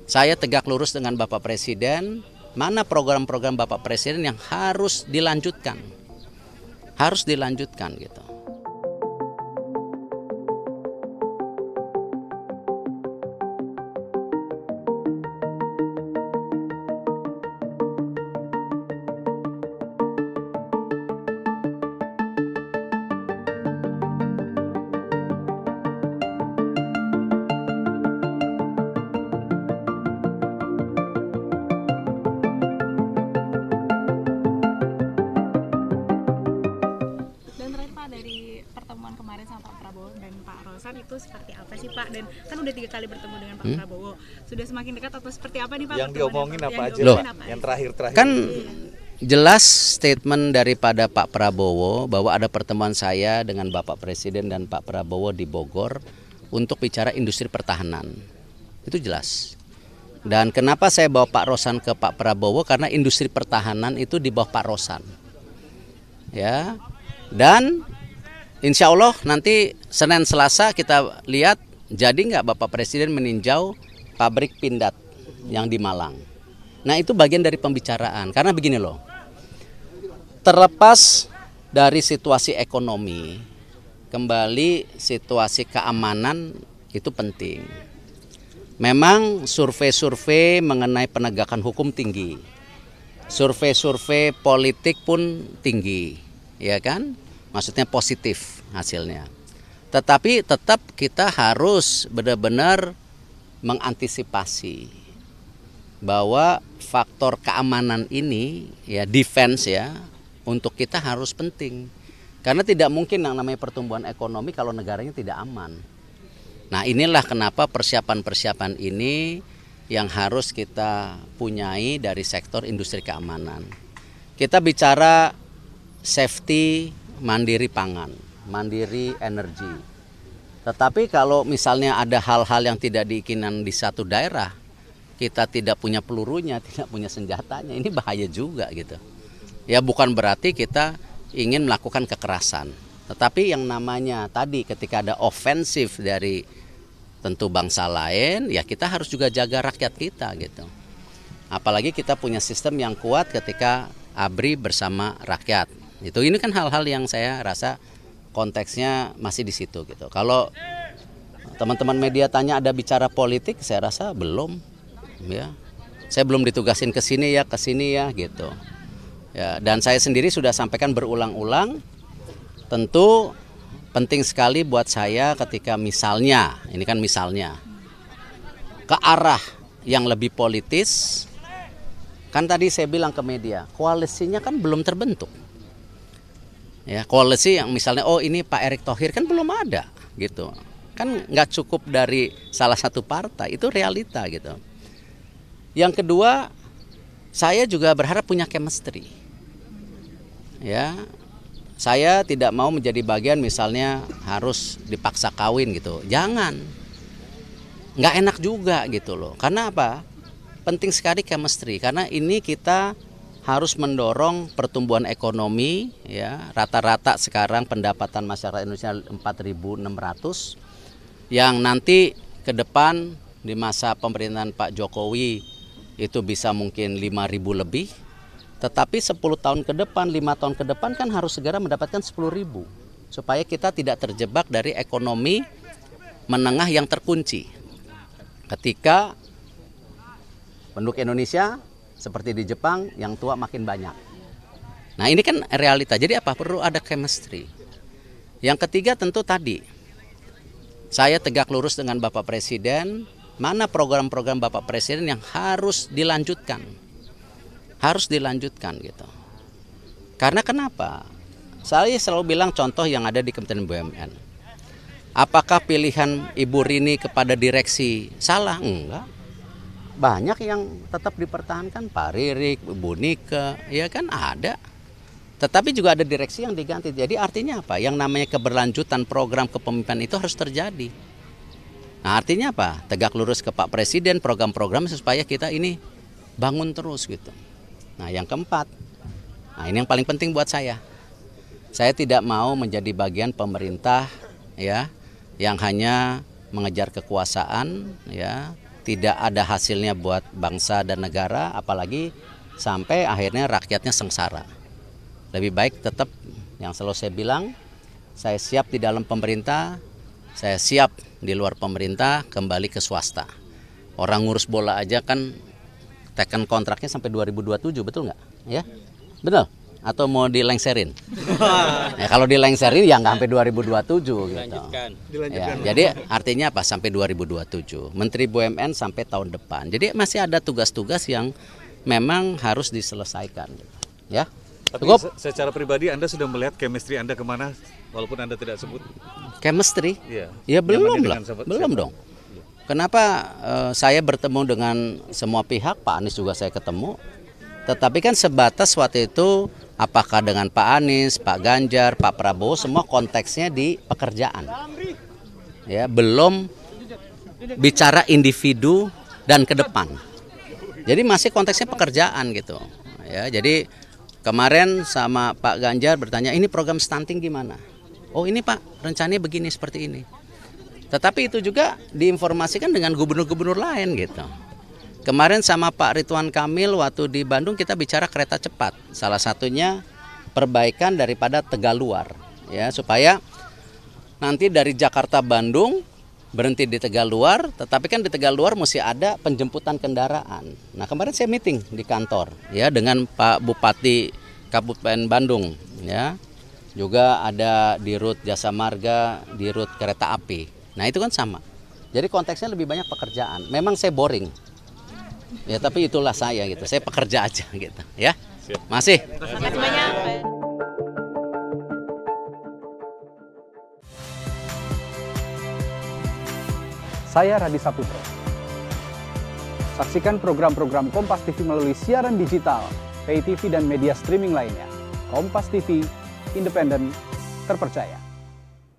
Saya tegak lurus dengan Bapak Presiden, mana program-program Bapak Presiden yang harus dilanjutkan. Harus dilanjutkan gitu. Dari pertemuan kemarin sama Pak Prabowo dan Pak Rosan itu seperti apa sih Pak? Dan kan udah 3 kali bertemu dengan Pak Prabowo, sudah semakin dekat atau seperti apa nih Pak? Yang diomongin apa aja? Yang terakhir-terakhir kan jelas statement daripada Pak Prabowo bahwa ada pertemuan saya dengan Bapak Presiden dan Pak Prabowo di Bogor untuk bicara industri pertahanan. Itu jelas. Dan kenapa saya bawa Pak Rosan ke Pak Prabowo? Karena industri pertahanan itu di bawah Pak Rosan. Ya. Dan insya Allah nanti Senin Selasa kita lihat jadi nggak Bapak Presiden meninjau pabrik Pindad yang di Malang. Nah itu bagian dari pembicaraan. Karena begini loh, terlepas dari situasi ekonomi, kembali situasi keamanan itu penting. Memang survei-survei mengenai penegakan hukum tinggi. Survei-survei politik pun tinggi. Ya kan, maksudnya positif hasilnya. Tetapi tetap kita harus benar-benar mengantisipasi bahwa faktor keamanan ini, ya defense ya, untuk kita harus penting. Karena tidak mungkin yang namanya pertumbuhan ekonomi kalau negaranya tidak aman. Nah inilah kenapa persiapan-persiapan ini yang harus kita punyai dari sektor industri keamanan. Kita bicara safety, mandiri pangan, mandiri energi. Tetapi kalau misalnya ada hal-hal yang tidak diinginkan di satu daerah, kita tidak punya pelurunya, tidak punya senjatanya, ini bahaya juga gitu. Ya bukan berarti kita ingin melakukan kekerasan. Tetapi yang namanya tadi ketika ada ofensif dari tentu bangsa lain, ya kita harus juga jaga rakyat kita gitu. Apalagi kita punya sistem yang kuat ketika ABRI bersama rakyat. Ini kan hal-hal yang saya rasa konteksnya masih di situ gitu. Kalau teman-teman media tanya ada bicara politik, saya rasa belum. Ya, saya belum ditugasin ke sini ya gitu. Ya, dan saya sendiri sudah sampaikan berulang-ulang. Tentu penting sekali buat saya ketika misalnya, ini kan misalnya ke arah yang lebih politis. Kan tadi saya bilang ke media, koalisinya kan belum terbentuk. Ya, koalisi yang misalnya ini Pak Erick Thohir kan belum ada gitu. Kan nggak cukup dari salah satu partai, itu realita gitu. Yang kedua, saya juga berharap punya chemistry. Ya. Saya tidak mau menjadi bagian misalnya harus dipaksa kawin gitu. Jangan. Nggak enak juga gitu loh. Karena apa? Penting sekali chemistry karena ini kita harus mendorong pertumbuhan ekonomi, ya rata-rata sekarang pendapatan masyarakat Indonesia 4.600, yang nanti ke depan di masa pemerintahan Pak Jokowi itu bisa mungkin 5.000 lebih, tetapi 10 tahun ke depan, 5 tahun ke depan kan harus segera mendapatkan 10.000, supaya kita tidak terjebak dari ekonomi menengah yang terkunci. Ketika penduduk Indonesia seperti di Jepang, yang tua makin banyak. Nah ini kan realita, jadi apa? Perlu ada chemistry. Yang ketiga tentu tadi, saya tegak lurus dengan Bapak Presiden, mana program-program Bapak Presiden yang harus dilanjutkan. Harus dilanjutkan gitu. Karena kenapa? Saya selalu bilang contoh yang ada di Kementerian BUMN. Apakah pilihan Ibu Rini kepada direksi salah? Enggak. Banyak yang tetap dipertahankan, Pak Ririk, Bu Nika, ya kan ada. Tetapi juga ada direksi yang diganti. Jadi artinya apa? Yang namanya keberlanjutan program kepemimpinan itu harus terjadi. Nah artinya apa? Tegak lurus ke Pak Presiden, program-program supaya kita ini bangun terus gitu. Nah yang keempat, nah ini yang paling penting buat saya. Saya tidak mau menjadi bagian pemerintah ya yang hanya mengejar kekuasaan ya, tidak ada hasilnya buat bangsa dan negara, apalagi sampai akhirnya rakyatnya sengsara. Lebih baik tetap yang selalu saya bilang, saya siap di dalam pemerintah, saya siap di luar pemerintah, kembali ke swasta. Orang ngurus bola aja kan tekan kontraknya sampai 2027, betul nggak? Ya, betul. Atau mau dilengserin? Ya, kalau dilengserin ya nggak sampai 2027 gitu. Ya, jadi artinya apa? Sampai 2027. Menteri BUMN sampai tahun depan. Jadi masih ada tugas-tugas yang memang harus diselesaikan. Ya. Tapi secara pribadi Anda sudah melihat chemistry Anda kemana, walaupun Anda tidak sebut? Chemistry? Iya. Ya belum lah, belum dong. Kenapa saya bertemu dengan semua pihak, Pak Anies juga saya ketemu. Tetapi kan sebatas waktu itu apakah dengan Pak Anies, Pak Ganjar, Pak Prabowo, semua konteksnya di pekerjaan. Ya, belum bicara individu dan ke depan. Jadi masih konteksnya pekerjaan gitu. Ya, jadi kemarin sama Pak Ganjar bertanya, ini program stunting gimana? Oh ini Pak, rencananya begini seperti ini. Tetapi itu juga diinformasikan dengan gubernur-gubernur lain gitu. Kemarin sama Pak Ridwan Kamil waktu di Bandung kita bicara kereta cepat. Salah satunya perbaikan daripada Tegaluar, ya supaya nanti dari Jakarta Bandung berhenti di Tegaluar, tetapi kan di Tegaluar mesti ada penjemputan kendaraan. Nah kemarin saya meeting di kantor, ya dengan Pak Bupati Kabupaten Bandung, ya juga ada di rute Jasa Marga, di rute kereta api. Nah itu kan sama. Jadi konteksnya lebih banyak pekerjaan. Memang saya boring. Ya tapi itulah saya gitu. Saya pekerja aja gitu, ya. Masih. Terima kasih banyak. Saya Radi Saputro. Saksikan program-program Kompas TV melalui siaran digital, pay TV dan media streaming lainnya. Kompas TV, independen, terpercaya.